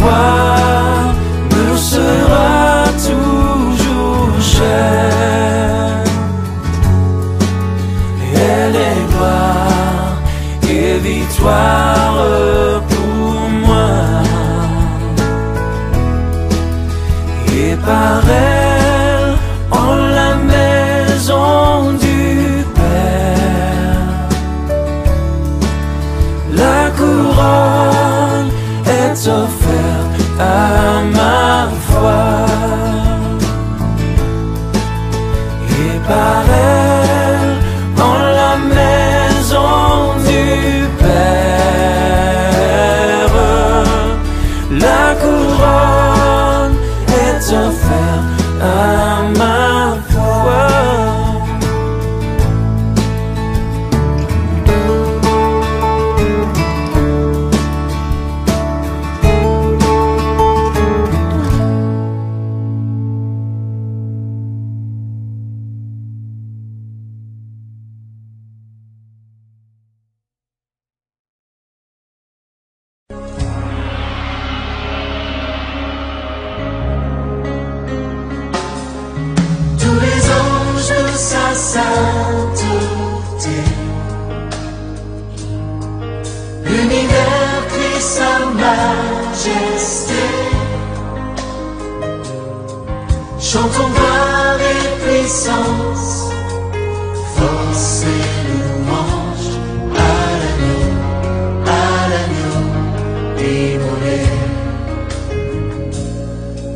croix me sera toujours chère. Elle est gloire et victoire pour moi. Et par elle, en la maison du Père, la couronne est offerte à ma foi. Et par elle, en la maison du Père, la couronne est offerte à ma foi. Tous les anges de sa sainteté, l'univers crie sa majesté. Chantons gloire et puissance, force et louange à l'agneau immolé,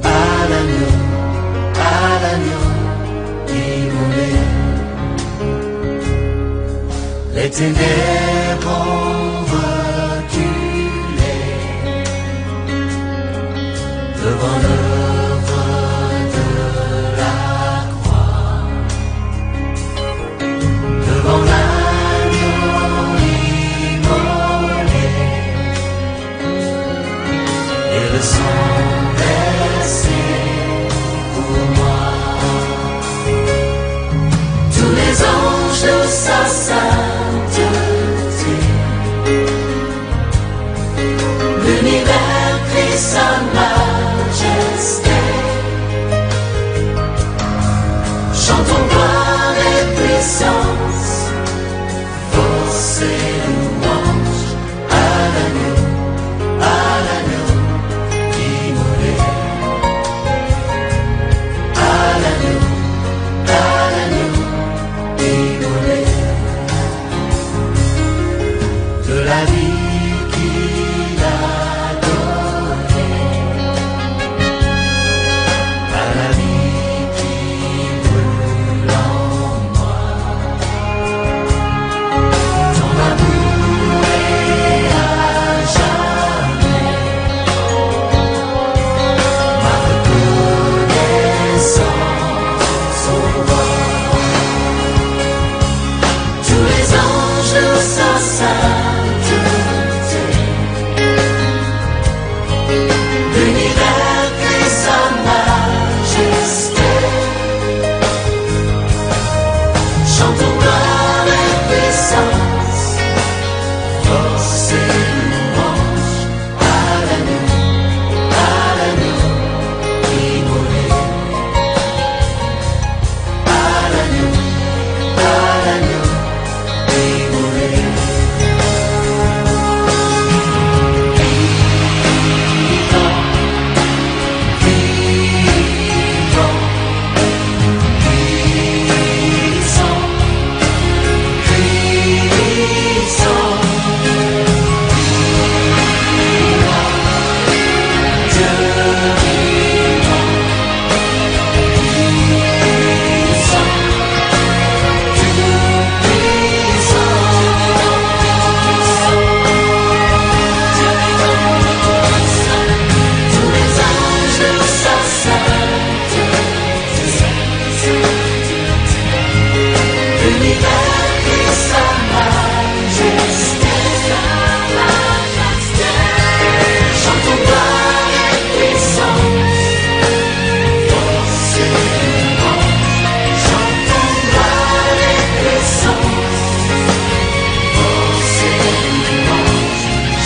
à l'agneau immolé. Les ténèbres ont reculé devant l'œuvre de la croix, devant l'agneau immolé et le sang versé pour moi. Tous les anges de sa sainteté, l'univers crie sa majesté. Chantons gloire et puissance, force et louange à l'agneau immolé, à l'agneau immolé. De la vie qu'il a donnée à la vie qui brûle en moi. Ton amour est à jamais ma reconnaissance au roi. Tous les anges de sa sainteté, l'univers crie sa majesté. Chantons gloire et puissance, force et louange à l'agneau immolé, à l'agneau immolé.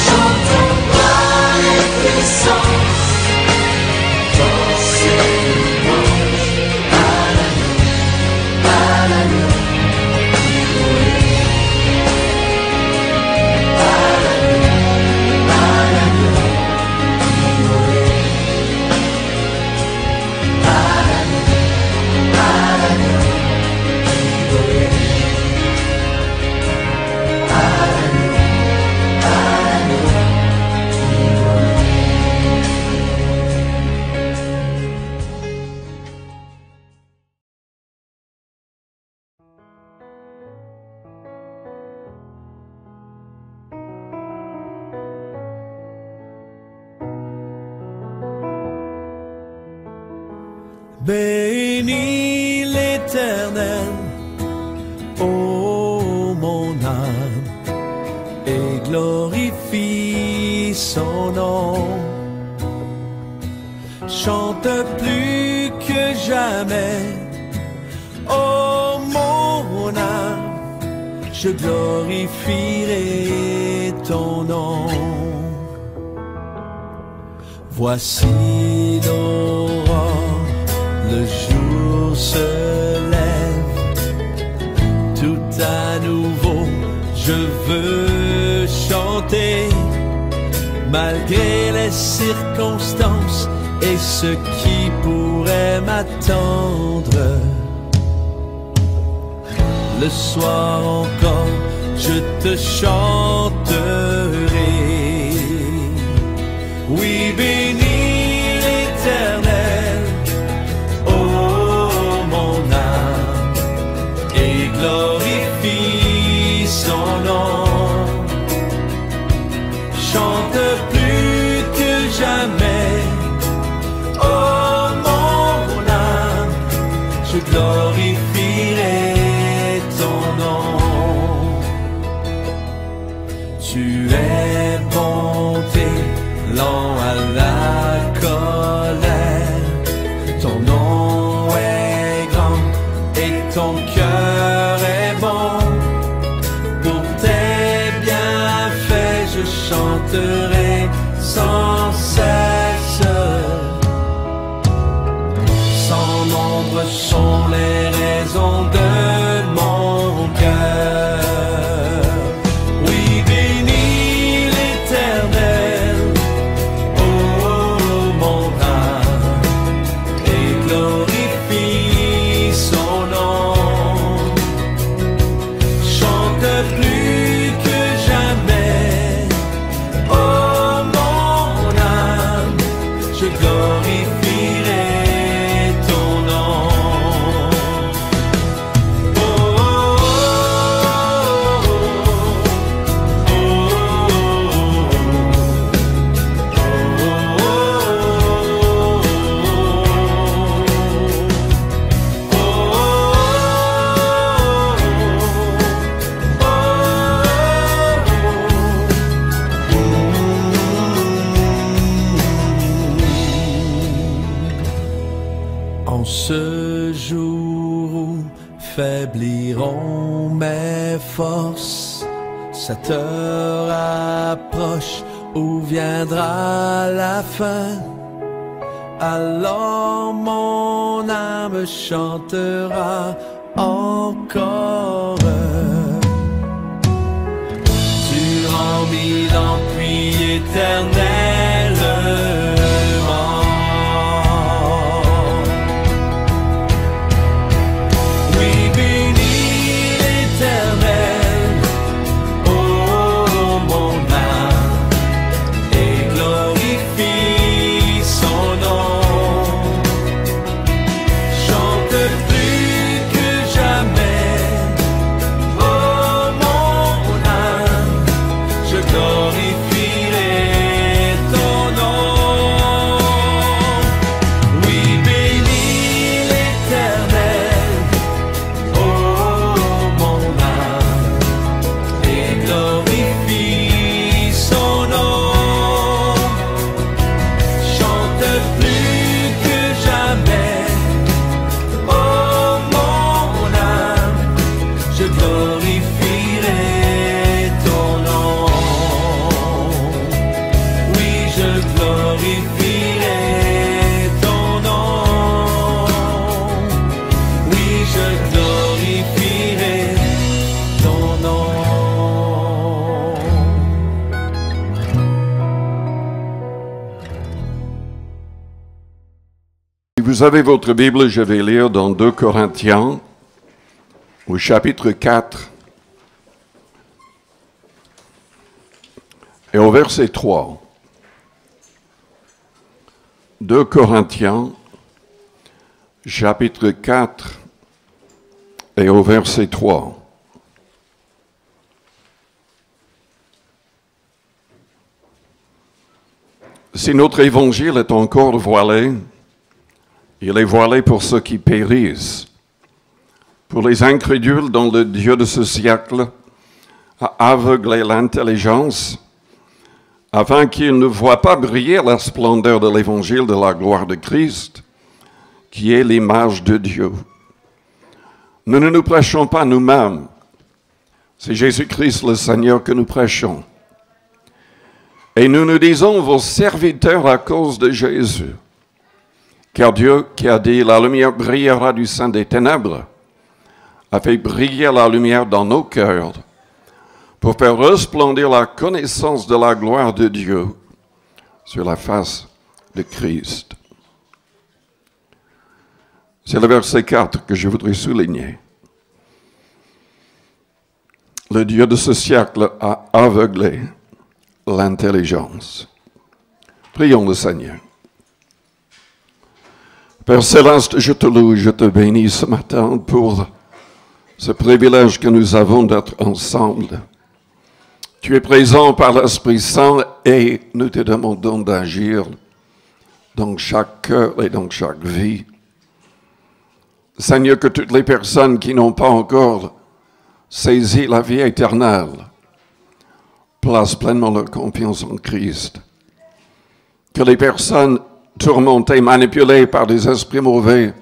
Chantons gloire et puissance. Bénis l'Éternel, ô mon âme, et glorifie son nom. Chante plus que jamais, ô mon âme, je glorifierai ton nom. Voici l'aurore, le jour se lève, tout à nouveau je veux chanter, malgré les circonstances et ce qui pourrait m'attendre. Le soir encore, je te chanterai. Oui, bénis l'Éternel, ô mon âme, et glorifie son nom. Chante plus que jamais, oh mon âme, je glorifierai ton nom. Tu es bonté, lent à la colère, ton nom est grand et ton cœur est bon. Pour tes bienfaits je chanterai sans cesse. Sans nombre sont les raisons de mon cœur. Oui, bénis l'Éternel, ô mon âme, et glorifie son nom. Chante plus que jamais, ô mon âme, je glorifierai ton nom. Oh, oh, oh, oh, en ce jour où faibliront mes forces, cette heure approche où viendra la fin. Alors mon âme chantera encore. Durant 1000 ans puis éternellement. Oui, bénis l'Éternel, ô mon âme, et glorifie son nom. Chante plus que jamais, ô mon âme, je glorifierai ton nom. Oui, bénis l'Éternel, ô mon âme, et glorifie son nom. Chante plus que jamais, ô mon âme, je glorifierai ton nom. Oui, je glorifierai ton nom. Oui, je glorifierai ton nom. Si vous avez votre Bible, je vais lire dans 2 Corinthiens, au chapitre 4, et au verset 3. 2 Corinthiens, chapitre 4, et au verset 3. Si notre évangile est encore voilé, Il est voilé pour ceux qui périssent, pour les incrédules dont le Dieu de ce siècle a aveuglé l'intelligence, afin qu'ils ne voient pas briller la splendeur de l'évangile de la gloire de Christ, qui est l'image de Dieu. Nous ne nous prêchons pas nous-mêmes, c'est Jésus-Christ le Seigneur que nous prêchons. Et nous nous disons vos serviteurs à cause de Jésus. Car Dieu qui a dit « La lumière brillera du sein des ténèbres » a fait briller la lumière dans nos cœurs pour faire resplendir la connaissance de la gloire de Dieu sur la face de Christ. C'est le verset 4 que je voudrais souligner. Le Dieu de ce siècle a aveuglé l'intelligence. Prions le Seigneur. Père Céleste, je te loue, je te bénis ce matin pour ce privilège que nous avons d'être ensemble. Tu es présent par l'Esprit Saint et nous te demandons d'agir dans chaque cœur et dans chaque vie. Seigneur, que toutes les personnes qui n'ont pas encore saisi la vie éternelle placent pleinement leur confiance en Christ. Que les personnes tourmentées, manipulées par des esprits mauvais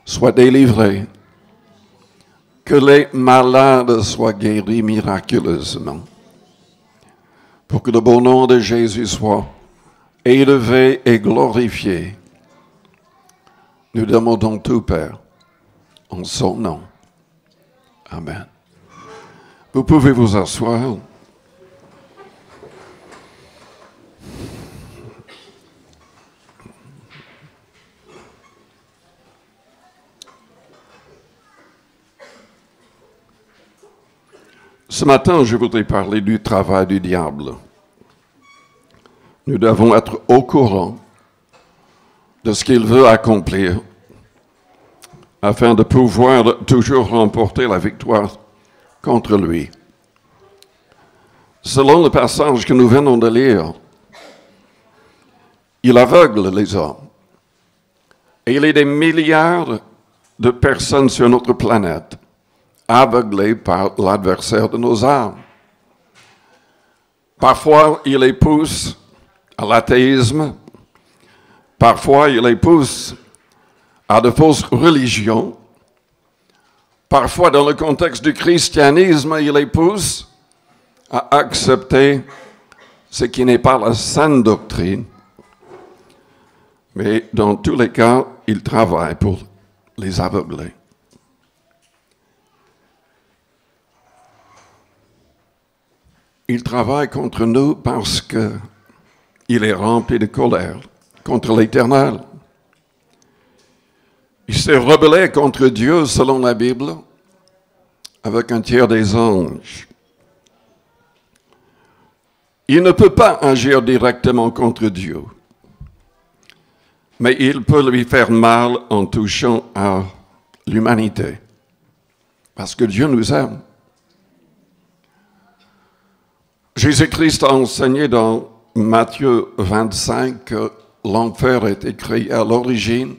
soient délivrées. Que les malades soient guéris miraculeusement. Pour que le beau nom de Jésus soit élevé et glorifié. Nous demandons tout, Père, en son nom. Amen. Vous pouvez vous asseoir. Ce matin, je voudrais parler du travail du diable. Nous devons être au courant de ce qu'il veut accomplir afin de pouvoir toujours remporter la victoire contre lui. Selon le passage que nous venons de lire, il aveugle les hommes. Et il y a des milliards de personnes sur notre planète aveuglés par l'adversaire de nos âmes. Parfois, il les pousse à l'athéisme. Parfois, il les pousse à de fausses religions. Parfois, dans le contexte du christianisme, il les pousse à accepter ce qui n'est pas la saine doctrine. Mais dans tous les cas, il travaille pour les aveugler. Il travaille contre nous parce qu'il est rempli de colère contre l'Éternel. Il s'est rebellé contre Dieu, selon la Bible, avec un tiers des anges. Il ne peut pas agir directement contre Dieu, mais il peut lui faire mal en touchant à l'humanité, parce que Dieu nous aime. Jésus-Christ a enseigné dans Matthieu 25 que l'enfer a été créé à l'origine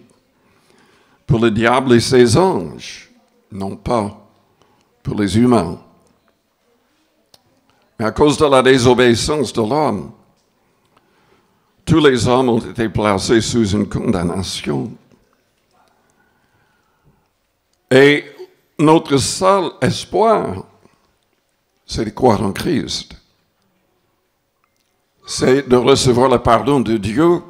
pour le diable et ses anges, non pas pour les humains. Mais à cause de la désobéissance de l'homme, tous les hommes ont été placés sous une condamnation. Et notre seul espoir, c'est de croire en Christ. C'est de recevoir le pardon de Dieu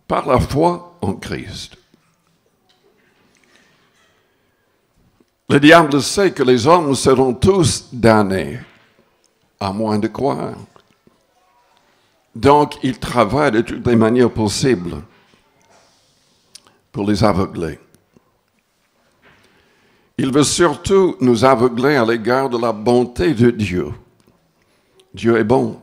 par la foi en Christ. Le diable sait que les hommes seront tous damnés, à moins de croire. Donc, il travaille de toutes les manières possibles pour les aveugler. Il veut surtout nous aveugler à l'égard de la bonté de Dieu. Dieu est bon.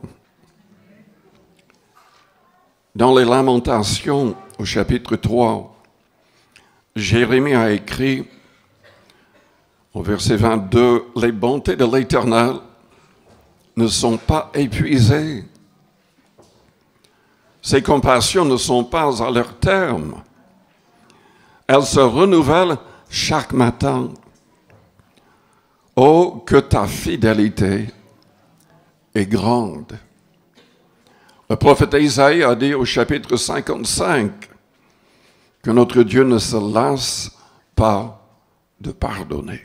Dans les Lamentations, au chapitre 3, Jérémie a écrit, au verset 22, « Les bontés de l'Éternel ne sont pas épuisées. Ses compassions ne sont pas à leur terme. Elle se renouvelle chaque matin. Oh, que ta fidélité est grande. Le prophète Isaïe a dit au chapitre 55 que notre Dieu ne se lasse pas de pardonner.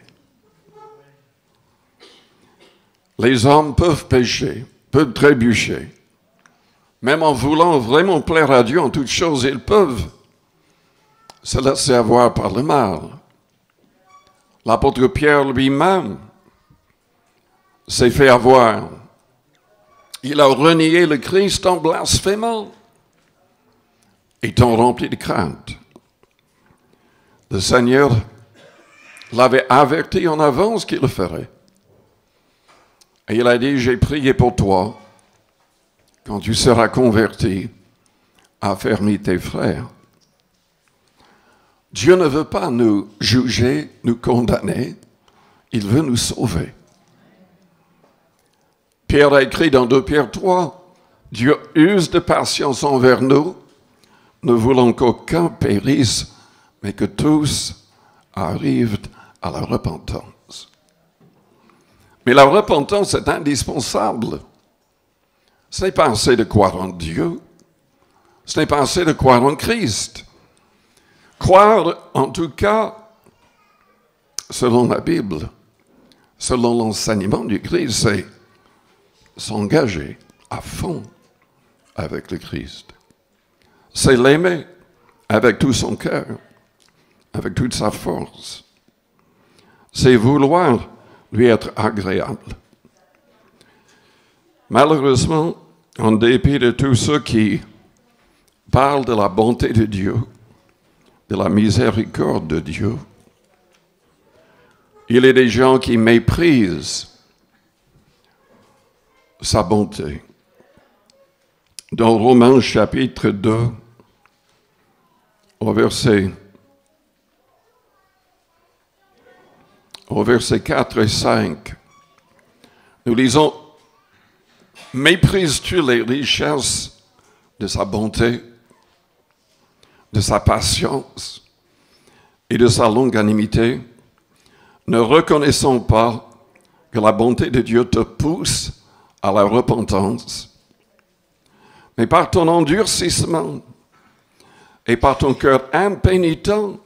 Les hommes peuvent pécher, peuvent trébucher. Même en voulant vraiment plaire à Dieu en toutes choses, ils peuvent se laisser avoir par le mal. L'apôtre Pierre lui-même s'est fait avoir. Il a renié le Christ en blasphémant, étant rempli de crainte. Le Seigneur l'avait averti en avance qu'il le ferait. Et il a dit, j'ai prié pour toi, quand tu seras converti, affermis tes frères. Dieu ne veut pas nous juger, nous condamner, il veut nous sauver. Pierre a écrit dans 2 Pierre 3, Dieu use de patience envers nous, ne voulant qu'aucun périsse, mais que tous arrivent à la repentance. Mais la repentance est indispensable. Ce n'est pas assez de croire en Dieu, ce n'est pas assez de croire en Christ. Croire, en tout cas, selon la Bible, selon l'enseignement du Christ, c'est s'engager à fond avec le Christ. C'est l'aimer avec tout son cœur, avec toute sa force. C'est vouloir lui être agréable. Malheureusement, en dépit de tous ceux qui parlent de la bonté de Dieu, de la miséricorde de Dieu, il y a des gens qui méprisent sa bonté. Dans Romains chapitre 2, au verset 4 et 5, nous lisons, « Méprises-tu les richesses de sa bonté, de sa patience et de sa longanimité, ne reconnaissant pas que la bonté de Dieu te pousse à la repentance, mais par ton endurcissement et par ton cœur impénitent,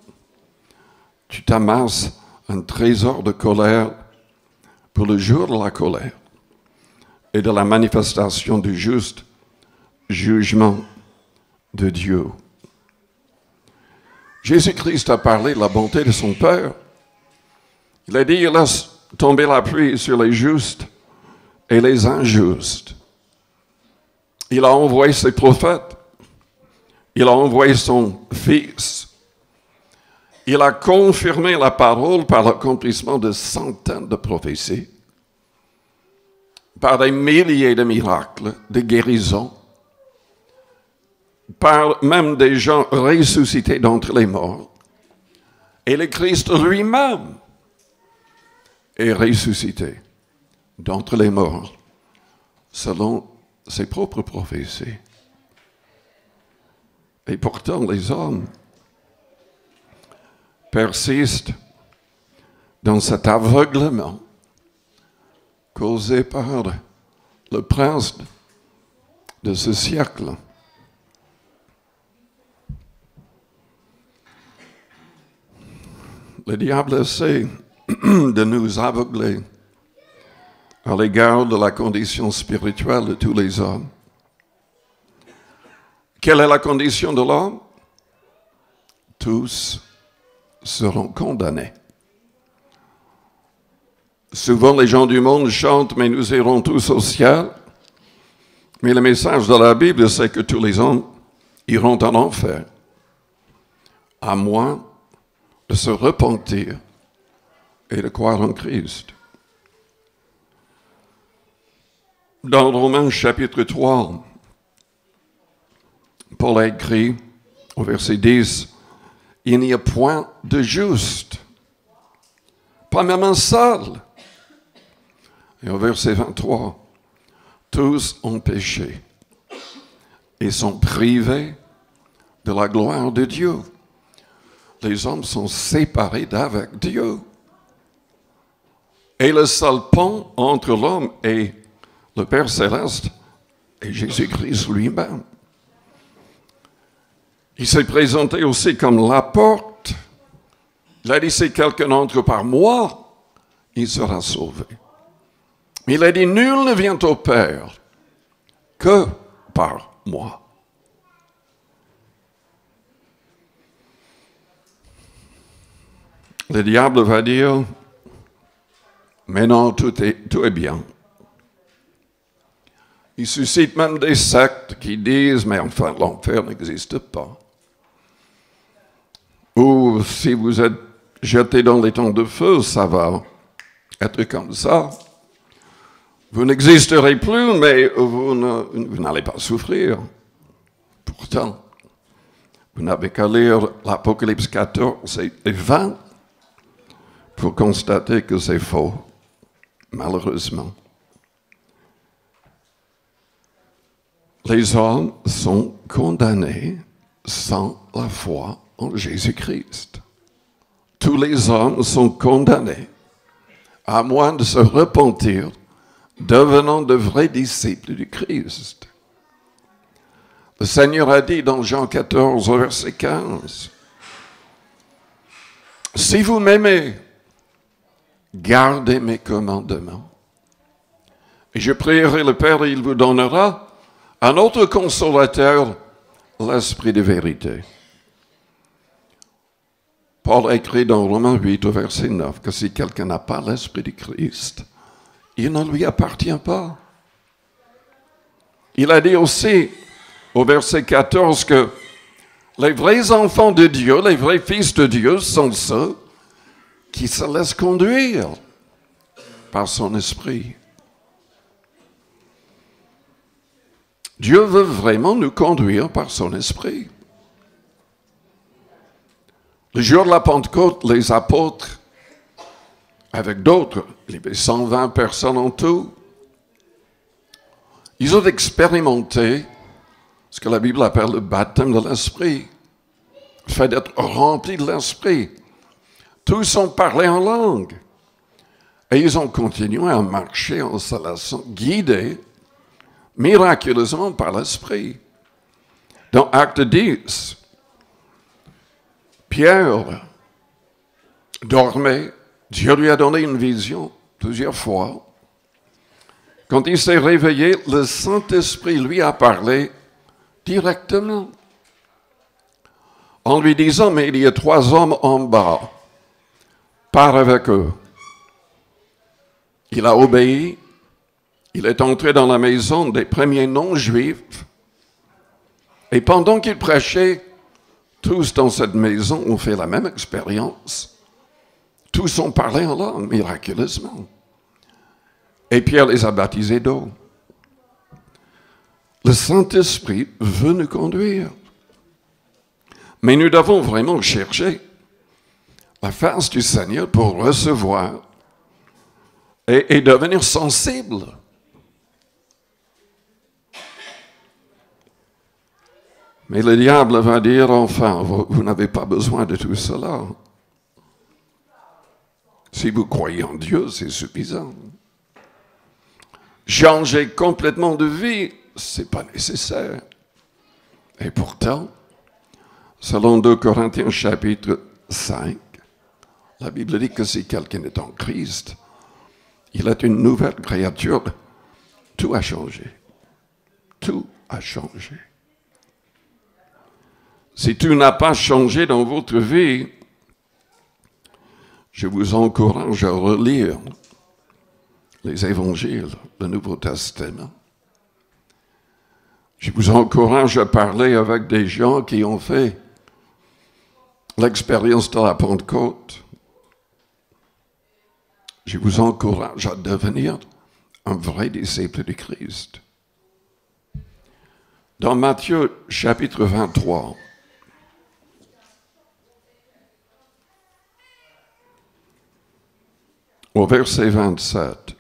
tu t'amasses un trésor de colère pour le jour de la colère et de la manifestation du juste jugement de Dieu. » Jésus-Christ a parlé de la bonté de son Père. Il a dit, il laisse tomber la pluie sur les justes et les injustes. Il a envoyé ses prophètes. Il a envoyé son Fils. Il a confirmé la parole par l'accomplissement de centaines de prophéties, par des milliers de miracles, de guérisons, par même des gens ressuscités d'entre les morts. Et le Christ lui-même est ressuscité d'entre les morts, selon ses propres prophéties. Et pourtant, les hommes persistent dans cet aveuglement causé par le prince de ce siècle. Le diable essaie de nous aveugler à l'égard de la condition spirituelle de tous les hommes. Quelle est la condition de l'homme? Tous seront condamnés. Souvent, les gens du monde chantent « Mais nous irons tous au ciel ». Mais le message de la Bible, c'est que tous les hommes iront en enfer, à moins de se repentir et de croire en Christ. Dans Romains chapitre 3, Paul a écrit au verset 10, « Il n'y a point de juste, pas même un seul. » Et au verset 23, « Tous ont péché et sont privés de la gloire de Dieu. » les hommes sont séparés d'avec Dieu. Et le seul pont entre l'homme et le Père Céleste est Jésus-Christ lui-même. Il s'est présenté aussi comme la porte. Il a dit, si quelqu'un entre par moi, il sera sauvé. Mais il a dit, nul ne vient au Père que par moi. Le diable va dire, mais non, tout est bien. Il suscite même des sectes qui disent, mais enfin, l'enfer n'existe pas. Ou si vous êtes jeté dans les temps de feu, ça va être comme ça. Vous n'existerez plus, mais vous n'allez pas souffrir. Pourtant, vous n'avez qu'à lire l'Apocalypse 14 et 20 pour constater que c'est faux, malheureusement. Les hommes sont condamnés sans la foi en Jésus-Christ. Tous les hommes sont condamnés, à moins de se repentir, devenant de vrais disciples du Christ. Le Seigneur a dit dans Jean 14, verset 15, « Si vous m'aimez, gardez mes commandements. Et je prierai le Père et il vous donnera un autre consolateur, l'Esprit de vérité. » Paul écrit dans Romains 8, au verset 9, que si quelqu'un n'a pas l'Esprit de Christ, il ne lui appartient pas. Il a dit aussi, au verset 14, que les vrais enfants de Dieu, les vrais fils de Dieu sont ceux qui se laissent conduire par son esprit. Dieu veut vraiment nous conduire par son esprit. Le jour de la Pentecôte, les apôtres, avec d'autres, il y avait 120 personnes en tout, ils ont expérimenté ce que la Bible appelle le baptême de l'esprit, le fait d'être remplis de l'esprit. Tous ont parlé en langue. Et ils ont continué à marcher en se laissant guider miraculeusement par l'esprit. Dans Acte 10, Pierre dormait. Dieu lui a donné une vision plusieurs fois. Quand il s'est réveillé, le Saint-Esprit lui a parlé directement en lui disant, mais il y a 3 hommes en bas, pars avec eux. Il a obéi, il est entré dans la maison des premiers non-juifs, et pendant qu'il prêchait, tous dans cette maison ont fait la même expérience. Tous ont parlé en langue, miraculeusement. Et Pierre les a baptisés d'eau. Le Saint-Esprit veut nous conduire. Mais nous devons vraiment chercher la face du Seigneur pour recevoir et devenir sensibles. Mais le diable va dire, enfin, vous n'avez pas besoin de tout cela. Si vous croyez en Dieu, c'est suffisant. Changer complètement de vie, ce n'est pas nécessaire. Et pourtant, selon 2 Corinthiens chapitre 5, la Bible dit que si quelqu'un est en Christ, il est une nouvelle créature. Tout a changé. Tout a changé. Si tout n'a pas changé dans votre vie, je vous encourage à relire les évangiles, le Nouveau Testament. Je vous encourage à parler avec des gens qui ont fait l'expérience de la Pentecôte. Je vous encourage à devenir un vrai disciple de Christ. Dans Matthieu chapitre 23, au verset 27,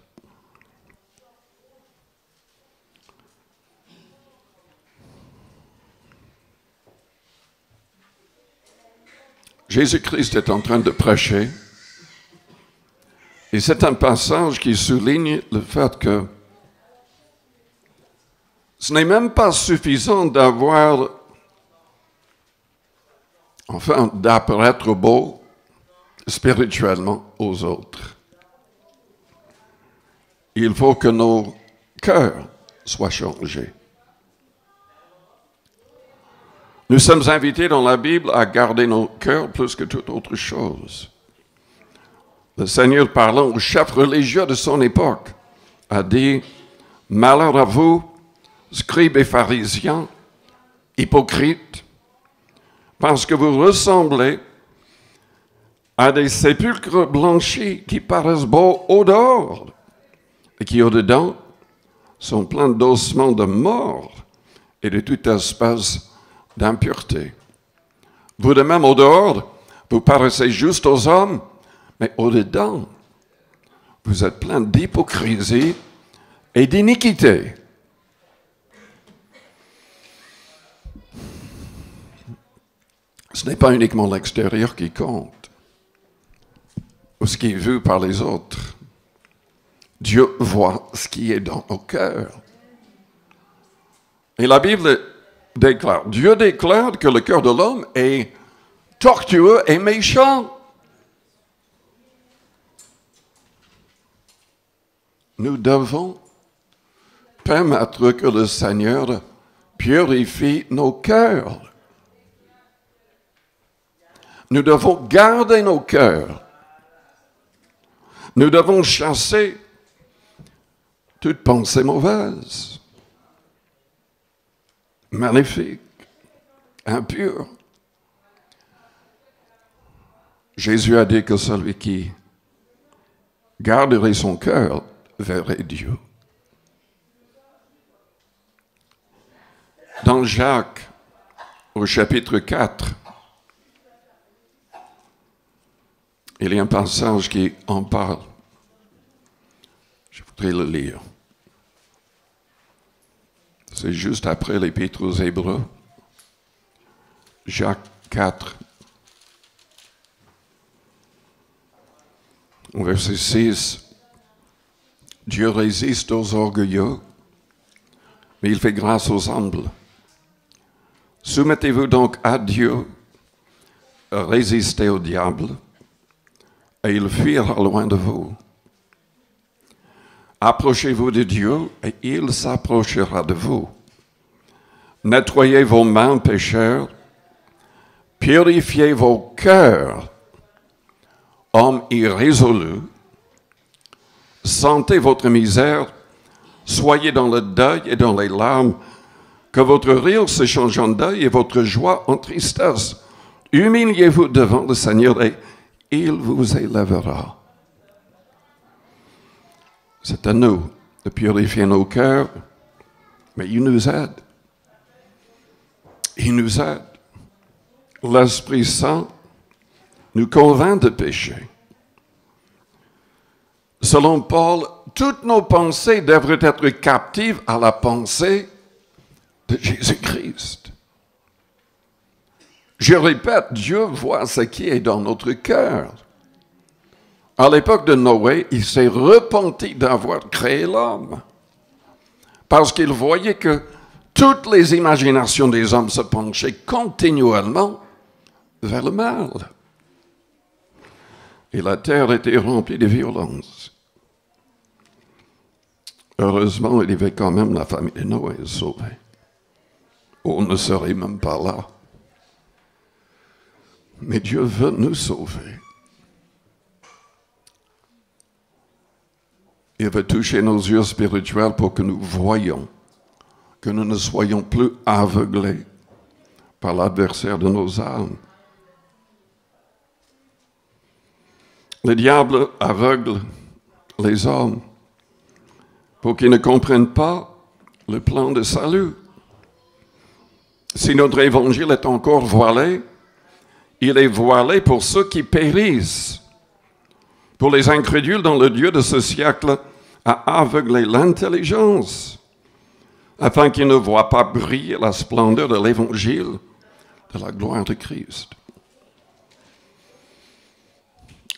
Jésus-Christ est en train de prêcher. Et c'est un passage qui souligne le fait que ce n'est même pas suffisant d'apparaître beau spirituellement aux autres. Il faut que nos cœurs soient changés. Nous sommes invités dans la Bible à garder nos cœurs plus que toute autre chose. Le Seigneur, parlant aux chefs religieux de son époque, a dit « Malheur à vous, scribes et pharisiens, hypocrites, parce que vous ressemblez à des sépulcres blanchis qui paraissent beaux au dehors et qui au dedans sont pleins d'ossements de mort et de toute espèce d'impureté. Vous de même au dehors, vous paraissez juste aux hommes, mais au dedans, vous êtes pleins d'hypocrisie et d'iniquité. » Ce n'est pas uniquement l'extérieur qui compte, ou ce qui est vu par les autres. Dieu voit ce qui est dans nos cœurs. Et la Bible déclare, Dieu déclare que le cœur de l'homme est tortueux et méchant. Nous devons permettre que le Seigneur purifie nos cœurs. Nous devons garder nos cœurs. Nous devons chasser toute pensée mauvaise, maléfique, impure. Jésus a dit que celui qui garderait son cœur verrait Dieu. Dans Jacques, au chapitre 4, il y a un passage qui en parle. Je voudrais le lire. C'est juste après l'Épître aux Hébreux. Jacques 4, au verset 6. Dieu résiste aux orgueilleux, mais il fait grâce aux humbles. Soumettez-vous donc à Dieu, résistez au diable, et il fuira loin de vous. Approchez-vous de Dieu, et il s'approchera de vous. Nettoyez vos mains, pécheurs, purifiez vos cœurs, hommes irrésolus, sentez votre misère, soyez dans le deuil et dans les larmes, que votre rire se change en deuil et votre joie en tristesse. Humiliez-vous devant le Seigneur et il vous élèvera. C'est à nous de purifier nos cœurs, mais il nous aide. Il nous aide. L'Esprit Saint nous convainc de pécher. Selon Paul, toutes nos pensées devraient être captives à la pensée de Jésus-Christ. Je répète, Dieu voit ce qui est dans notre cœur. À l'époque de Noé, il s'est repenti d'avoir créé l'homme, parce qu'il voyait que toutes les imaginations des hommes se penchaient continuellement vers le mal. Et la terre était remplie de violence. Heureusement, il y avait quand même la famille de Noé sauvée. On ne serait même pas là. Mais Dieu veut nous sauver. Il veut toucher nos yeux spirituels pour que nous voyions, que nous ne soyons plus aveuglés par l'adversaire de nos âmes. Le diable aveugle les hommes pour qu'ils ne comprennent pas le plan de salut. Si notre évangile est encore voilé, il est voilé pour ceux qui périssent. Pour les incrédules dont le Dieu de ce siècle a aveuglé l'intelligence, afin qu'ils ne voient pas briller la splendeur de l'évangile de la gloire de Christ.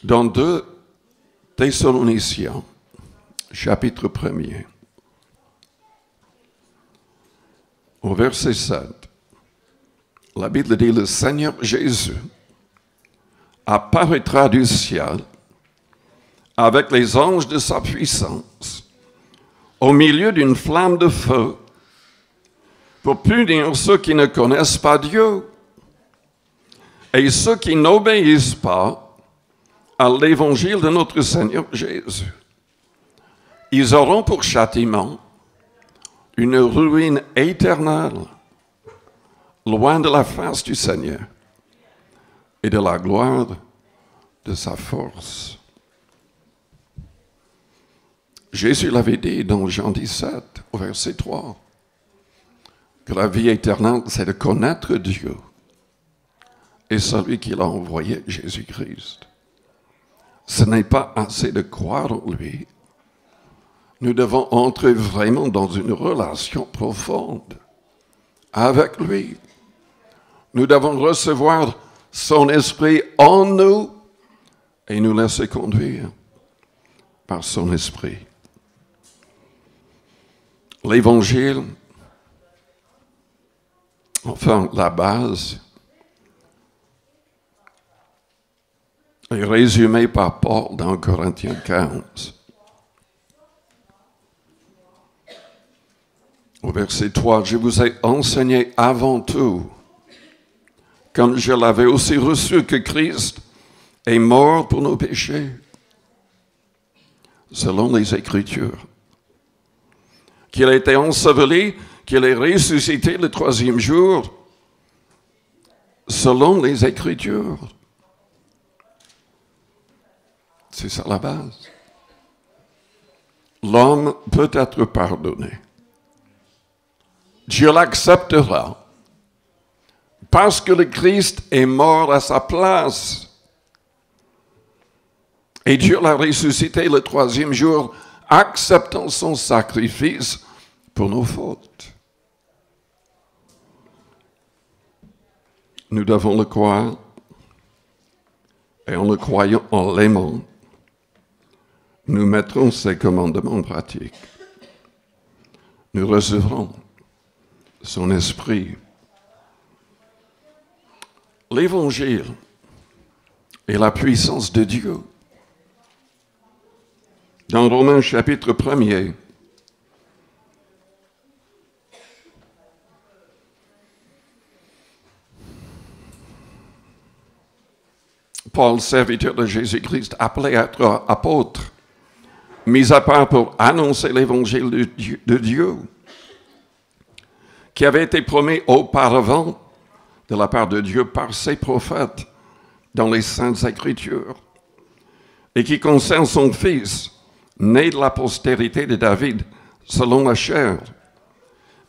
Dans 2 Thessaloniciens, chapitre 1er, au verset 7, la Bible dit, le Seigneur Jésus apparaîtra du ciel avec les anges de sa puissance au milieu d'une flamme de feu pour punir ceux qui ne connaissent pas Dieu et ceux qui n'obéissent pas à l'évangile de notre Seigneur Jésus. Ils auront pour châtiment une ruine éternelle, loin de la face du Seigneur et de la gloire de sa force. Jésus l'avait dit dans Jean 17, au verset 3, que la vie éternelle, c'est de connaître Dieu et celui qui l'a envoyé, Jésus-Christ. Ce n'est pas assez de croire en lui. Nous devons entrer vraiment dans une relation profonde avec lui. Nous devons recevoir son esprit en nous et nous laisser conduire par son esprit. L'évangile, enfin la base, est résumée par Paul dans Corinthiens 15. Au verset 3, « Je vous ai enseigné avant tout, comme je l'avais aussi reçu, que Christ est mort pour nos péchés, selon les Écritures, qu'il a été enseveli, qu'il est ressuscité le 3e jour, selon les Écritures. » C'est ça la base. L'homme peut être pardonné. Dieu l'acceptera parce que le Christ est mort à sa place. Et Dieu l'a ressuscité le 3e jour, acceptant son sacrifice pour nos fautes. Nous devons le croire, et en le croyant, en l'aimant, nous mettrons ses commandements en pratique. Nous recevrons son esprit. L'Évangile est la puissance de Dieu. Dans Romains chapitre 1er, Paul, serviteur de Jésus-Christ, appelé à être apôtre, mis à part pour annoncer l'Évangile de Dieu, qui avait été promis auparavant de la part de Dieu par ses prophètes dans les Saintes Écritures, et qui concerne son Fils, né de la postérité de David, selon la chair,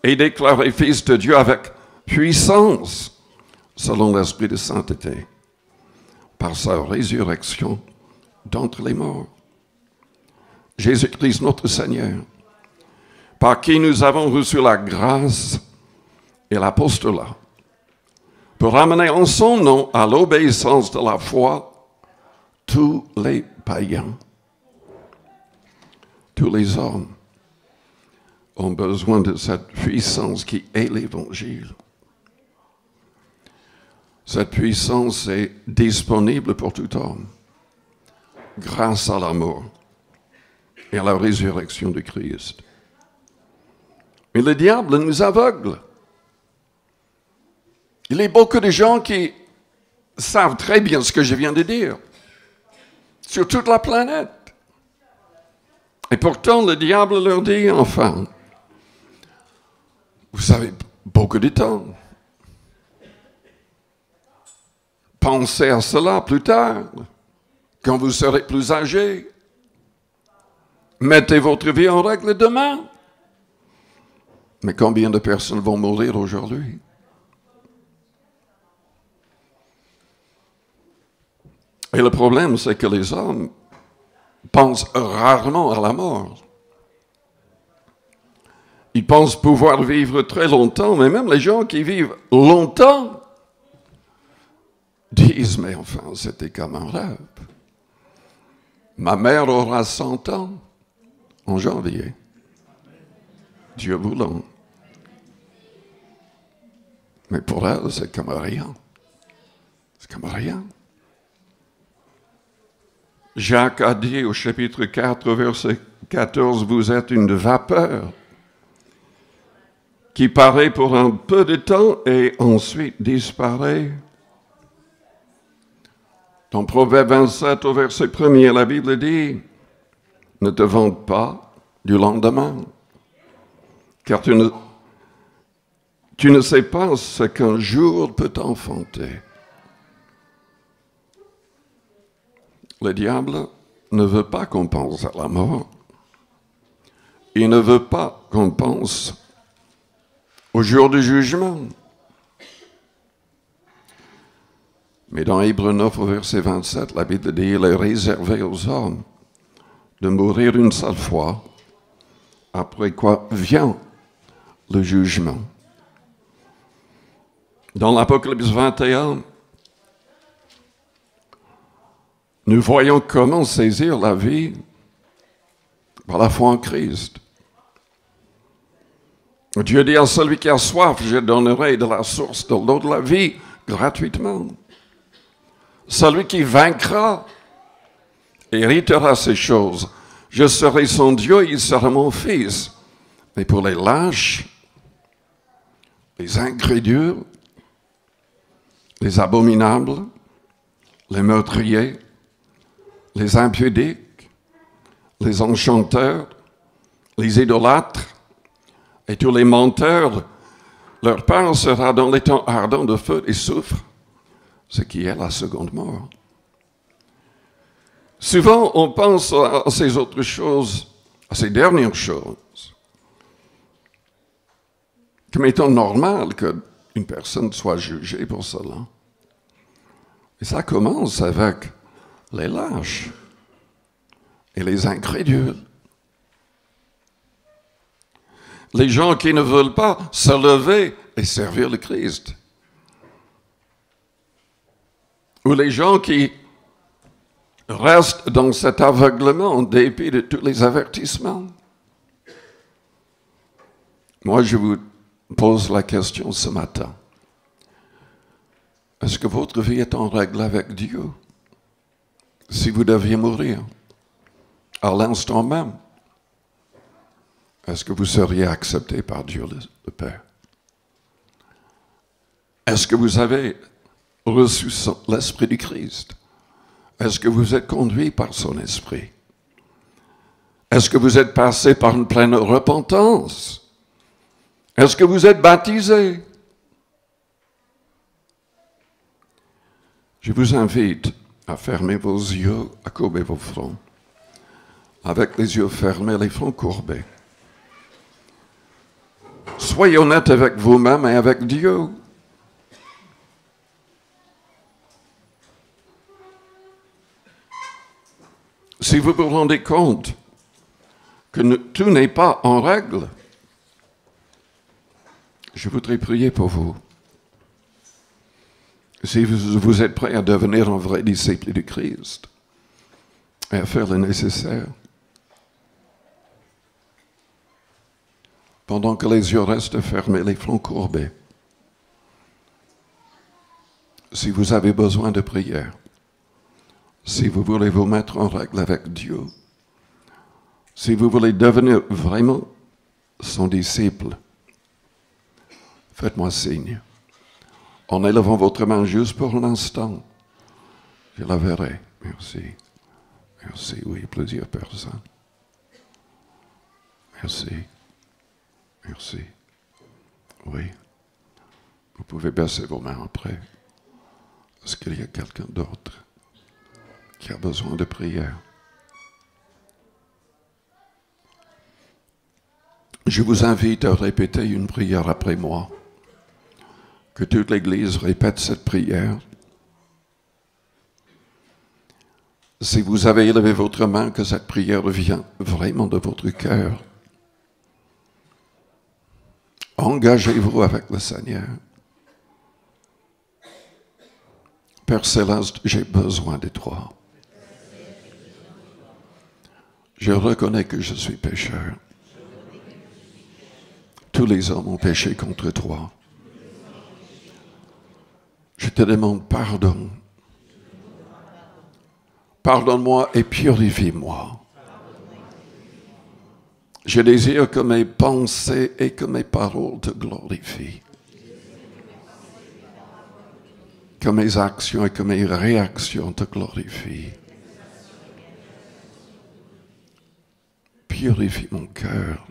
et déclaré Fils de Dieu avec puissance, selon l'Esprit de sainteté, par sa résurrection d'entre les morts. Jésus-Christ notre Seigneur, par qui nous avons reçu la grâce et l'apostolat, pour ramener en son nom à l'obéissance de la foi tous les païens. Tous les hommes ont besoin de cette puissance qui est l'Évangile. Cette puissance est disponible pour tout homme, grâce à la mort et à la résurrection de Christ. Mais le diable nous aveugle. Il y a beaucoup de gens qui savent très bien ce que je viens de dire, sur toute la planète. Et pourtant, le diable leur dit, enfin, vous avez beaucoup de temps. Pensez à cela plus tard, quand vous serez plus âgé. Mettez votre vie en règle demain. Mais combien de personnes vont mourir aujourd'hui? Et le problème, c'est que les hommes pensent rarement à la mort. Ils pensent pouvoir vivre très longtemps, mais même les gens qui vivent longtemps disent, mais enfin, c'était comme un rêve. Ma mère aura 100 ans en janvier. Dieu voulant. Mais pour elle, c'est comme rien. C'est comme rien. Jacques a dit au chapitre 4, verset 14, vous êtes une vapeur qui paraît pour un peu de temps et ensuite disparaît. Dans Proverbe 27, au verset 1er, la Bible dit, ne te vante pas du lendemain, car tu ne sais pas ce qu'un jour peut enfanter. Le diable ne veut pas qu'on pense à la mort. Il ne veut pas qu'on pense au jour du jugement. Mais dans Hébreux 9, au verset 27, la Bible dit, il est réservé aux hommes de mourir une seule fois, après quoi vient le jugement. Dans l'Apocalypse 21, nous voyons comment saisir la vie par la foi en Christ. Dieu dit à celui qui a soif, je donnerai de la source de l'eau de la vie gratuitement. Celui qui vaincra héritera ces choses. Je serai son Dieu, il sera mon fils. Mais pour les lâches, les incrédules, les abominables, les meurtriers, les impudiques, les enchanteurs, les idolâtres et tous les menteurs, leur part sera dans les temps ardents de feu et soufre, ce qui est la seconde mort. Souvent, on pense à ces autres choses, à ces dernières choses, comme étant normal qu'une personne soit jugée pour cela. Et ça commence avec les lâches et les incrédules. Les gens qui ne veulent pas se lever et servir le Christ. Ou les gens qui restent dans cet aveuglement en dépit de tous les avertissements. Moi, je vous pose la question ce matin. Est-ce que votre vie est en règle avec Dieu? Si vous deviez mourir à l'instant même, est-ce que vous seriez accepté par Dieu le Père? Est-ce que vous avez reçu l'Esprit du Christ? Est-ce que vous êtes conduit par son Esprit? Est-ce que vous êtes passé par une pleine repentance? Est-ce que vous êtes baptisé? Je vous invite à fermer vos yeux, à courber vos fronts. Avec les yeux fermés, les fronts courbés. Soyez honnête avec vous-même et avec Dieu. Si vous vous rendez compte que tout n'est pas en règle, je voudrais prier pour vous. Si vous êtes prêt à devenir un vrai disciple du Christ et à faire le nécessaire, pendant que les yeux restent fermés, les fronts courbés, si vous avez besoin de prière, si vous voulez vous mettre en règle avec Dieu, si vous voulez devenir vraiment son disciple, faites-moi signe. En élevant votre main juste pour un instant, je la verrai. Merci. Merci, oui, plusieurs personnes. Merci. Merci. Oui. Vous pouvez baisser vos mains après. Est-ce qu'il y a quelqu'un d'autre qui a besoin de prière? Je vous invite à répéter une prière après moi. Que toute l'Église répète cette prière. Si vous avez élevé votre main, que cette prière vient vraiment de votre cœur. Engagez-vous avec le Seigneur. Père Céleste, j'ai besoin de toi. Je reconnais que je suis pécheur. Tous les hommes ont péché contre toi. Je te demande pardon. Pardonne-moi et purifie-moi. Je désire que mes pensées et que mes paroles te glorifient. Que mes actions et que mes réactions te glorifient. Purifie mon cœur.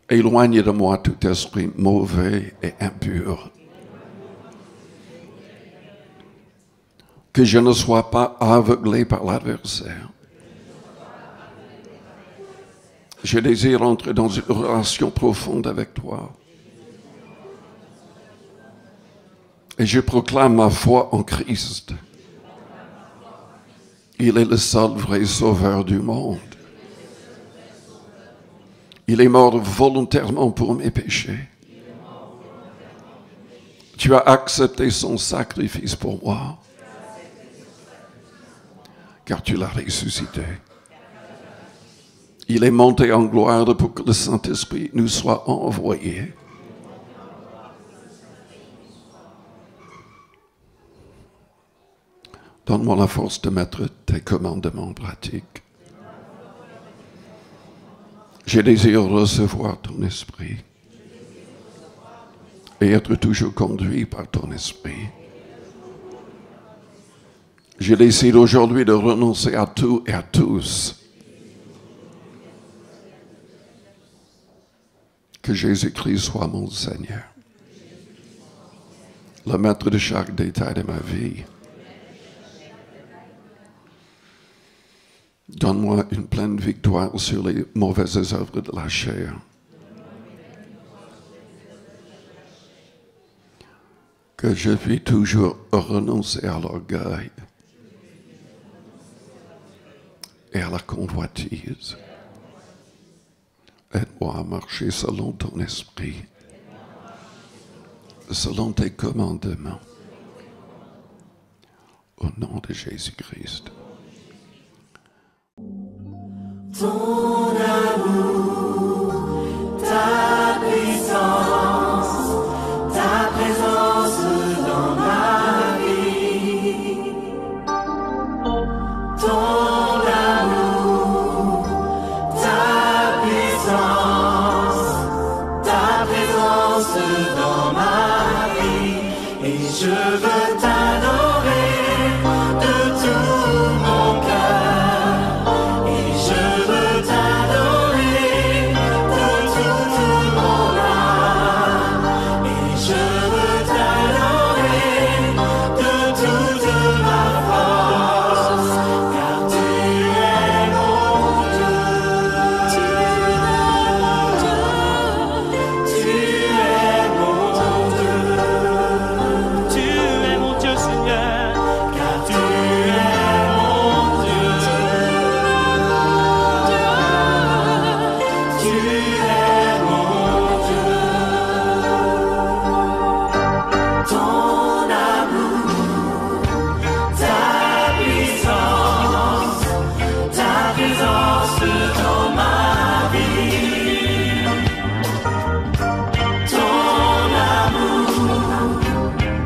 Éloigne de moi tout esprit mauvais et impur. Que je ne sois pas aveuglé par l'adversaire. Je désire entrer dans une relation profonde avec toi. Et je proclame ma foi en Christ. Il est le seul vrai sauveur du monde. Il est mort volontairement pour mes péchés. Tu as accepté son sacrifice pour moi. Car tu l'as ressuscité. Il est monté en gloire pour que le Saint-Esprit nous soit envoyé. Donne-moi la force de mettre tes commandements en pratique. Je désire recevoir ton esprit et être toujours conduit par ton esprit. Je décide aujourd'hui de renoncer à tout et à tous. Que Jésus-Christ soit mon Seigneur, le maître de chaque détail de ma vie. Donne-moi une pleine victoire sur les mauvaises œuvres de la chair. Que je puisse toujours renoncer à l'orgueil et à la convoitise. Aide-moi à marcher selon ton esprit, selon tes commandements. Au nom de Jésus-Christ. Ton amour, ta puissance, ta présence dans ma vie. Ton amour, ta puissance, ta présence dans ma vie. Et je veux t'adorer de tout mon cœur. Et je veux t'adorer de toute mon âme. Et je veux t'adorer de toute ma force. Car tu es mon Dieu. Tu es mon Dieu. Tu es mon Dieu, Seigneur. Car tu es mon Dieu. Tu es mon Dieu. Ton amour, ta puissance, ta présence dans ma vie. Ton amour,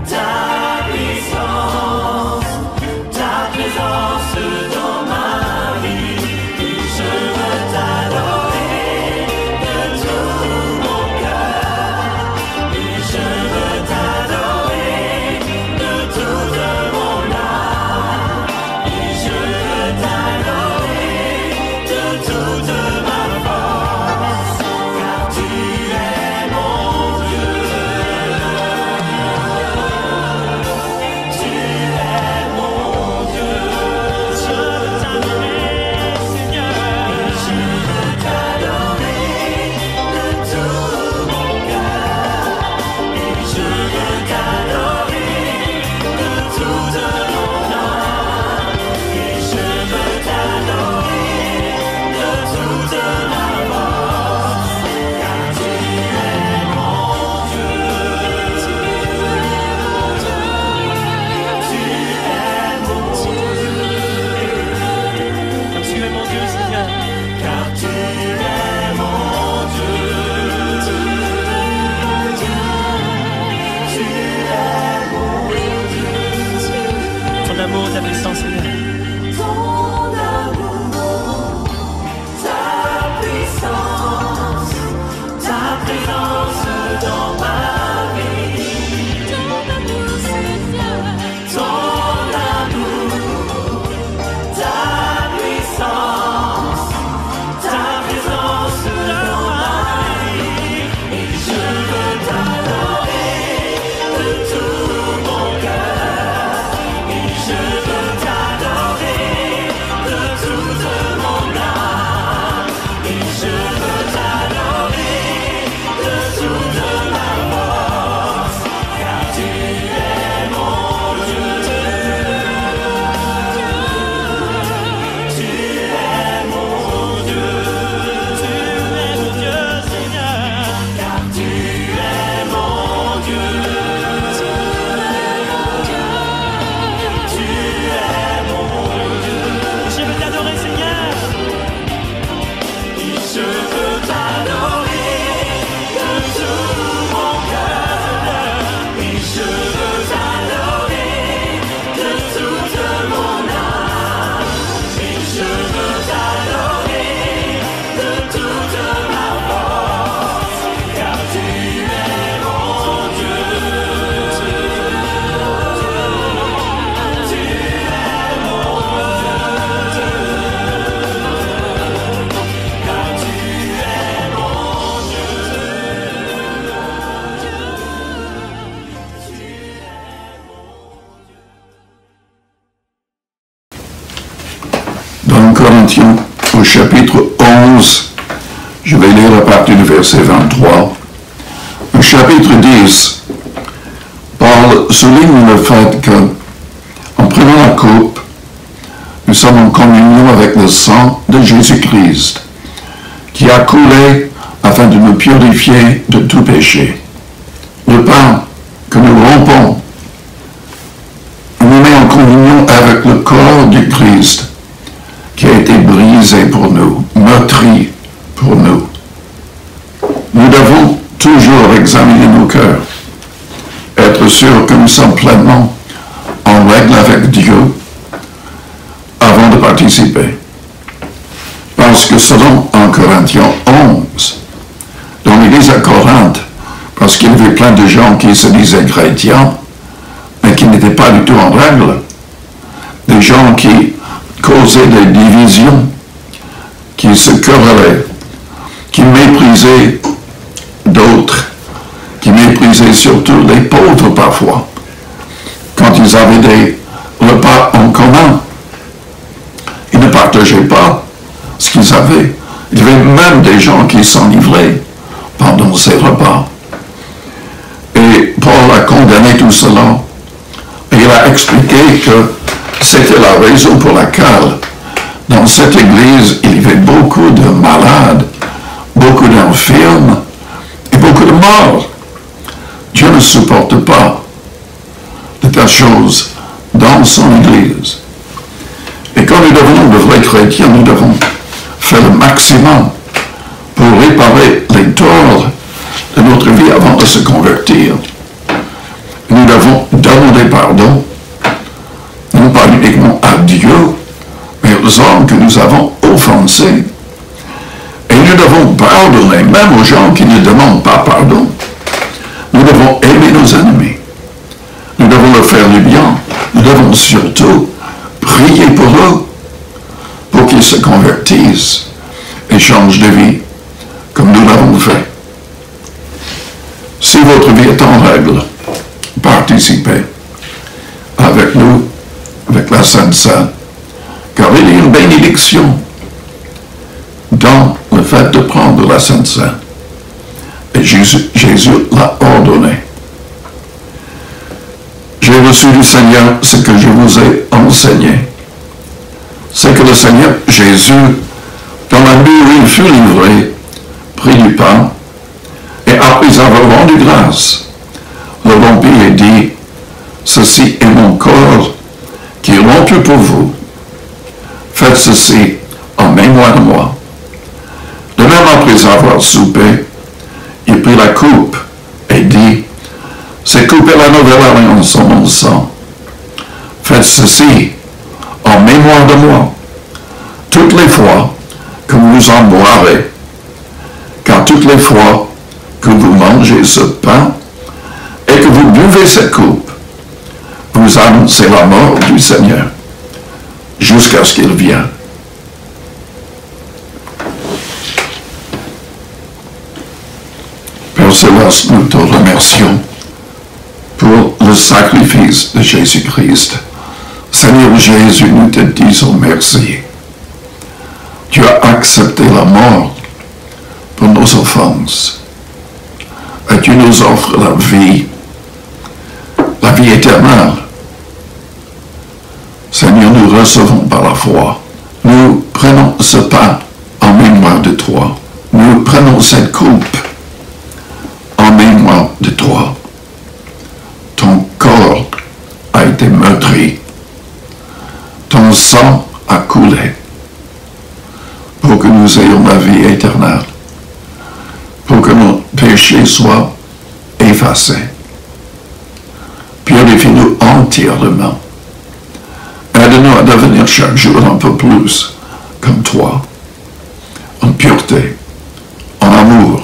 ta puissance, ta présence dans ma vie. Et je veux t'adorer de tout mon cœur. Et je veux t'adorer de toute mon âme. Et je veux t'adorer de toute ma force. Car tu es mon Dieu. Tu es mon Dieu. Je veux t'adorer, Seigneur. Je veux t'adorer de tout mon cœur. Et je veux t'adorer de toute mon âme. Et je veux t'adorer de toute Corinthiens, au chapitre 11, je vais lire à partir du verset 23. Au chapitre 10, Paul souligne le fait que, en prenant la coupe, nous sommes en communion avec le sang de Jésus-Christ, qui a coulé afin de nous purifier de tout péché. Le pain que nous rompons nous met en communion avec le corps du Christ, qui a été brisé pour nous, meurtri pour nous. Nous devons toujours examiner nos cœurs, être sûrs que nous sommes pleinement en règle avec Dieu avant de participer. Parce que selon 1 Corinthiens 11, dans l'église à Corinthe, parce qu'il y avait plein de gens qui se disaient chrétiens, mais qui n'étaient pas du tout en règle, des gens qui causaient des divisions, qui se querellaient, qui méprisaient d'autres, qui méprisaient surtout les pauvres parfois, quand ils avaient des repas en commun. Ils ne partageaient pas ce qu'ils avaient. Il y avait même des gens qui s'enivraient pendant ces repas. Et Paul a condamné tout cela. Et il a expliqué que c'était la raison pour laquelle dans cette église, il y avait beaucoup de malades, beaucoup d'infirmes et beaucoup de morts. Dieu ne supporte pas de telles choses dans son église. Et quand nous devenons de vrais chrétiens, nous devons faire le maximum pour réparer les torts de notre vie avant de se convertir. Nous devons demander pardon, non pas uniquement à Dieu, mais aux hommes que nous avons offensés. Et nous devons pardonner même aux gens qui ne demandent pas pardon. Nous devons aimer nos ennemis. Nous devons leur faire du bien. Nous devons surtout prier pour eux, pour qu'ils se convertissent et changent de vie, comme nous l'avons fait. Si votre vie est en règle, participez avec nous, avec la Sainte Seine, car il y a une bénédiction dans le fait de prendre la Sainte Seine. Et Jésus l'a ordonné. J'ai reçu du Seigneur ce que je vous ai enseigné. C'est que le Seigneur Jésus, dans la nuit où il fut livré, prit du pain, et après avoir rendu grâce, le rompit et dit, « Ceci est mon corps qui est rompu pour vous. Faites ceci en mémoire de moi. » De même, après avoir soupé, il prit la coupe et dit, « Cette coupe est la nouvelle alliance en mon sang. Faites ceci en mémoire de moi, toutes les fois que vous en boirez, car toutes les fois que vous mangez ce pain et que vous buvez cette coupe, vous annoncez la mort du Seigneur jusqu'à ce qu'il vienne. » Père Céleste, nous te remercions pour le sacrifice de Jésus-Christ. Seigneur Jésus, nous te disons merci. Tu as accepté la mort pour nos offenses. Et tu nous offres la vie éternelle. Seigneur, nous recevons par la foi. Nous prenons ce pain en mémoire de toi. Nous prenons cette coupe en mémoire de toi. Ton corps a été meurtri. Ton sang a coulé pour que nous ayons la vie éternelle, pour que nos péchés soient effacés. Purifie-nous entièrement. Aide-nous à devenir chaque jour un peu plus comme toi, en pureté, en amour,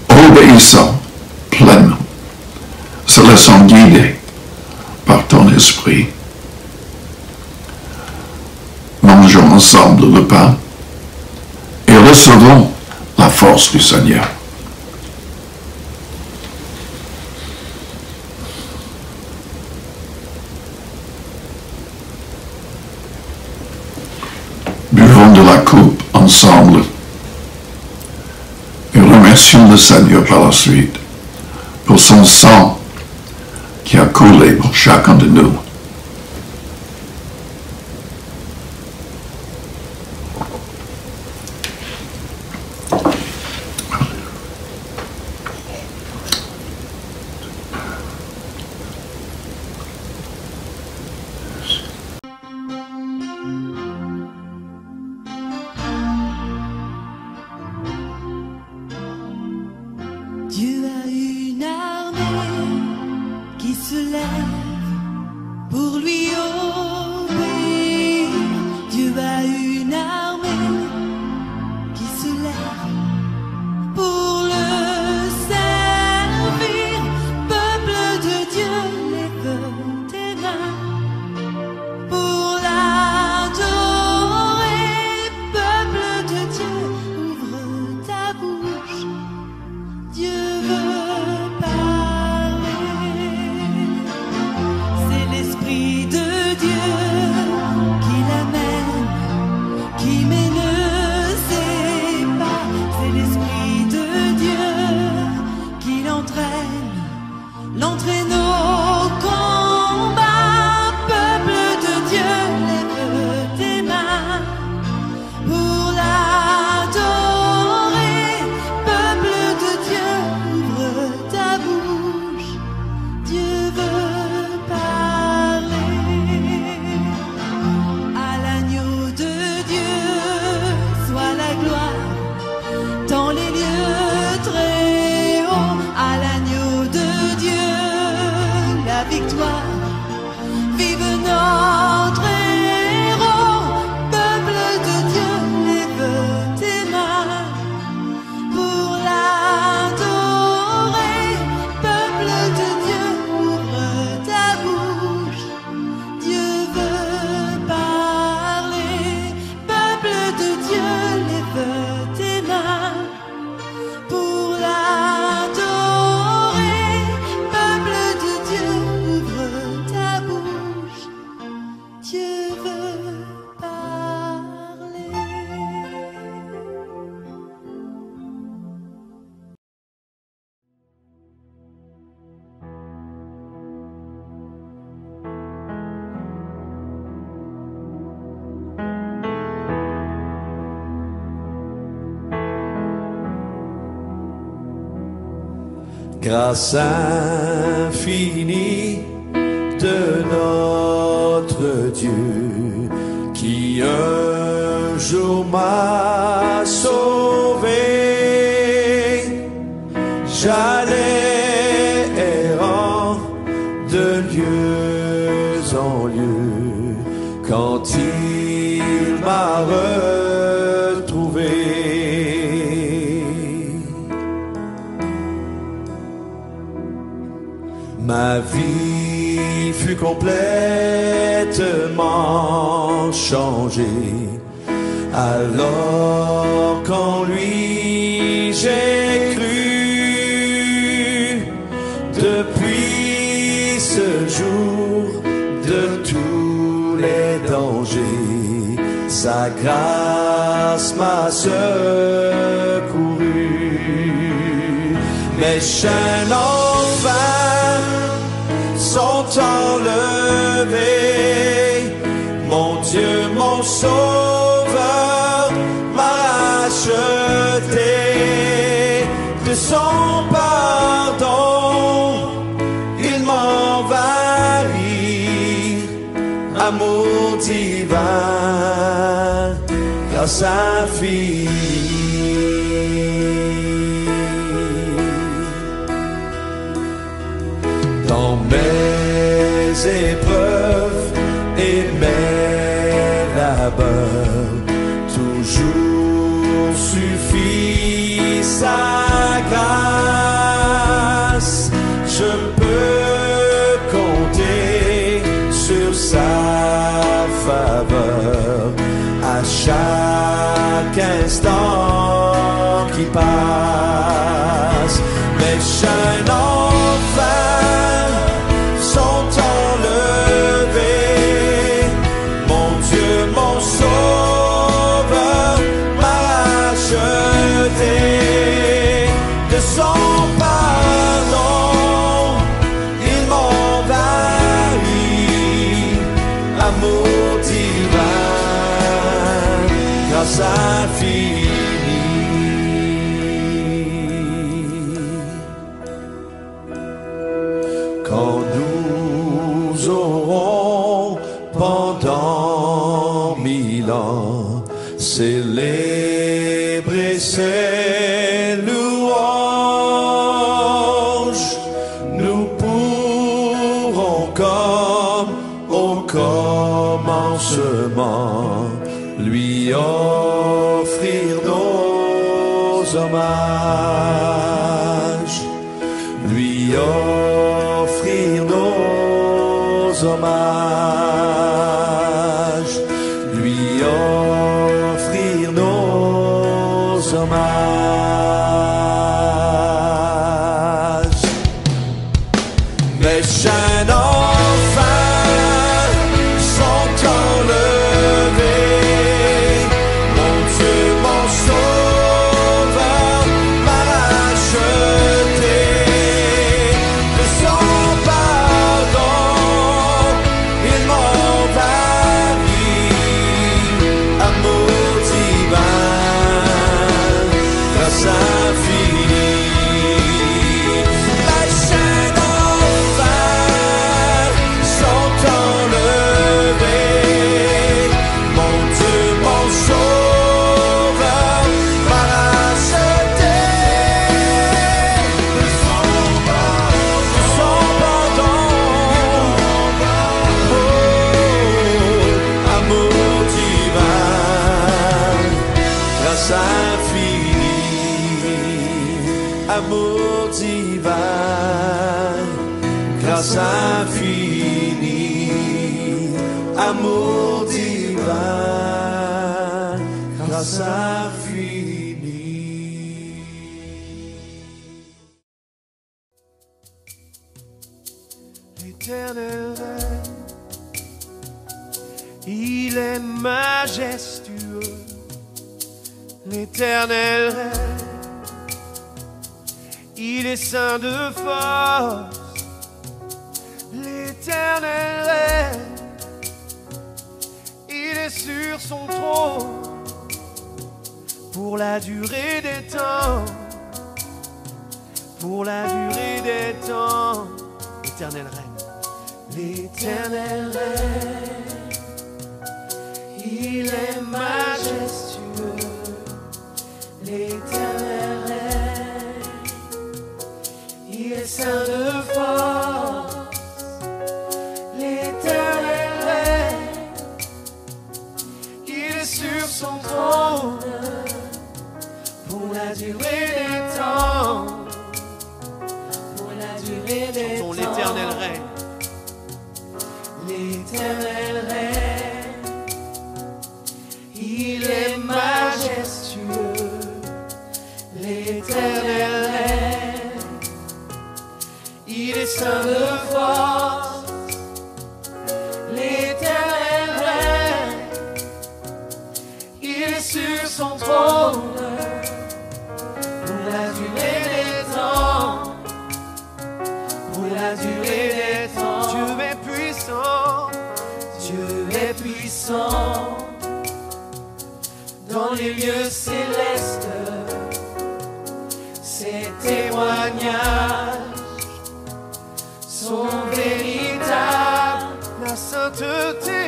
obéissant pleinement, se laissant guider par ton esprit. Mangeons ensemble le pain et recevons la force du Seigneur. coupe ensemble et remercions le Seigneur par la suite pour son sang qui a coulé pour chacun de nous. Dieu a une armée qui se lève pour lui obéir. Dieu a une armée qui se lève pour le servir. Peuple de Dieu, lève tes mains pour l'adorer. Peuple de Dieu, ouvre ta bouche. Dieu veut parler, c'est l'Esprit de Dieu qui l'amène, qui mène ses pas, c'est l'Esprit de Dieu qui l'entraîne au combat. Peuple de Dieu, lève tes mains pour l'adorer. Peuple de Dieu, ouvre ta bouche. Dieu veut parler. À l'agneau de Dieu soit la gloire dans les lieux très hauts. À l'agneau de Dieu la victoire. Vive notre héros. Peuple de Dieu, lève tes mains pour l'adorer. Peuple de Dieu, ouvre ta bouche. Dieu veut parler. Peuple de Dieu, lève tes mains pour l'adorer. Peuple de Dieu, ouvre ta bouche. Dieu veut parler. Grâce infinie de notre Dieu qui un jour m'a sauvé. J'allais errant de lieu en lieu quand il m'a retrouvé. Ma vie fut complètement changée alors qu'en lui j'ai cru. Depuis ce jour de tous les dangers, sa grâce m'a secouru. Mes chaînes enfin sont enlevés. Mon Dieu, mon Sauveur m'a acheté de son pardon. Il m'envahit, amour divin, grâce infinie. Dans mes épreuves et mes labeurs, toujours suffit sa grâce. Je peux compter sur sa faveur à chaque instant qui passe. Mes chaînes enfin sont enlevées. Mon Dieu, mon Sauveur grâce infinie. Quand nous aurons pendant 1000 ans célébré ces louanges, nous pourrons comme au commencement lui offrir nos hommages, lui offrir nos hommages, lui offrir nos hommages. Mes chaînes enfin sont enlevées, mon Dieu, mon Sauveur m'a racheté. De son pardon, il m'envahit, amour divin, grâce infinie. Les chaînes enfin sont enlevées, mon Dieu, mon Sauveur m'a racheté. De son pardon, oh, amour divin, grâce infinie, amour divin, grâce infinie, amour divin, grâce infinie. L'Éternel règne, il est majestueux. L'Éternel règne, il est saint de force. L'Éternel règne, il est sur son trône pour la durée des temps. Pour la durée des temps, l'Éternel règne. L'Éternel règne, il est majestueux. L'Éternel règne, il est saint de force. L'Éternel règne, il est sur son trône pour la durée des temps. Pour la durée des temps. L'Éternel règne. L'Éternel règne, il est majestueux. L'Éternel règne, il est saint de force. L'Éternel règne, il est sur son trône pour la durée des temps. Pour la durée des temps. Dieu est puissant, Dieu est puissant. Dans les lieux célestes, ses témoignages sont véritables. La sainteté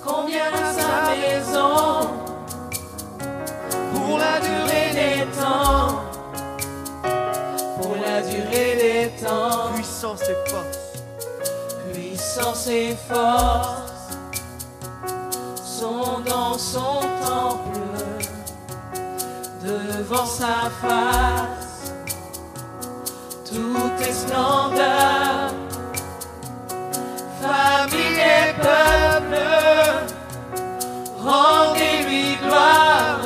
convient à sa maison. Pour la durée des temps, pour la durée des temps. Puissance et force, puissance et force sont dans son temple, devant sa face. Tout est splendeur, famille et peuple, rendez-lui gloire.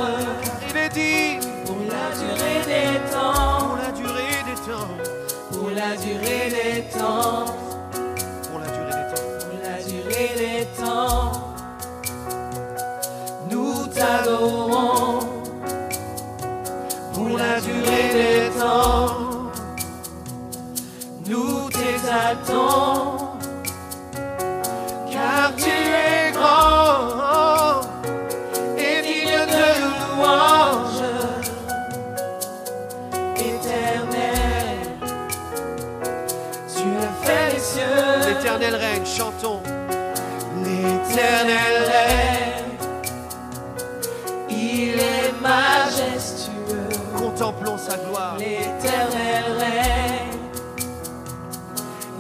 Il est dit pour la durée des temps, pour la durée des temps, pour la durée des temps, pour la durée des temps, pour la durée des temps. Nous t'adorons pour la durée des temps. Nous t'exaltons car tu es grand. la gloire. L'Éternel règne,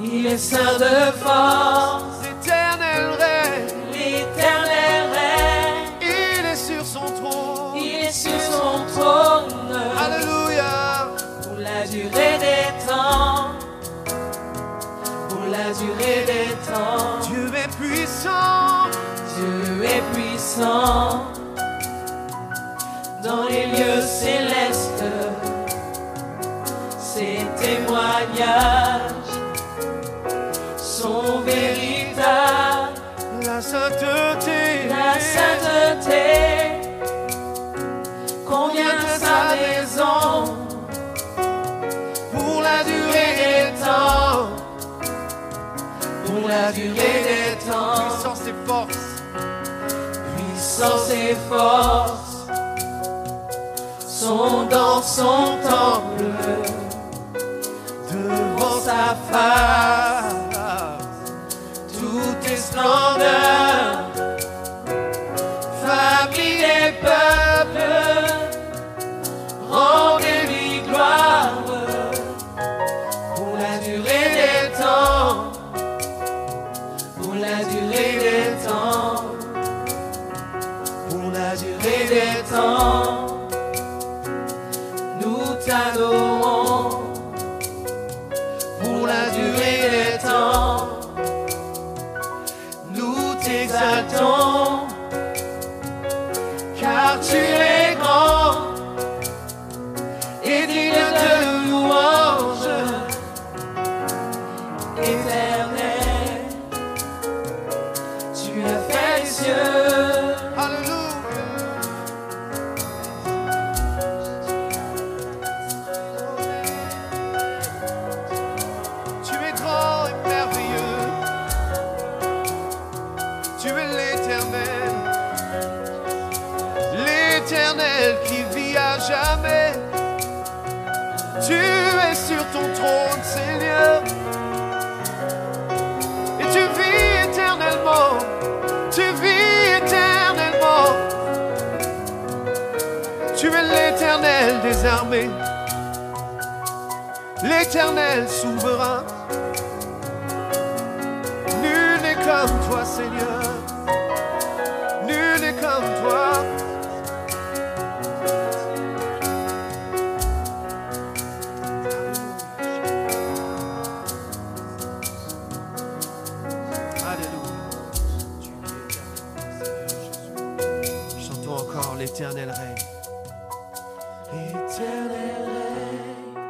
il est saint de force. L'Éternel règne, L'Éternel règne, il est sur son trône. il est sur son trône. Alléluia. Pour la durée des temps, pour la durée des temps, Dieu est puissant, Dieu est puissant. Dans les lieux célestes, ses témoignages sont véritables. la sainteté, La sainteté convient de sa maison. pour la durée des temps. Pour la durée des temps, Puissance et force, puissance et force sont dans son temple, devant sa face, tout est splendeur, famille et peuple, rendez-lui gloire, pour la durée des temps, pour la durée des temps, pour la durée des temps. Nous t'adorons pour la durée des temps. Nous t'exaltons car tu es grand et digne de louange. Éternel, tu as fait les cieux. alléluia. Tu es grand et merveilleux, tu es l'Éternel, l'Éternel qui vit à jamais. Tu es sur ton trône, Seigneur, et tu vis éternellement, tu vis éternellement. Tu es l'Éternel des armées, l'Éternel souverain. Nul n'est comme toi, Seigneur, nul n'est comme toi. Chantons encore l'Éternel règne. L'Éternel règne,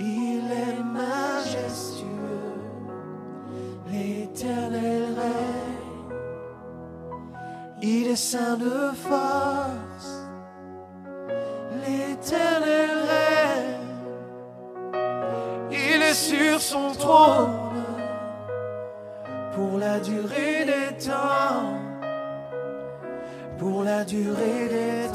il est majestueux. L'Éternel règne, il est saint de force. L'Éternel règne, il est sur son trône. Pour la durée des temps, pour la durée des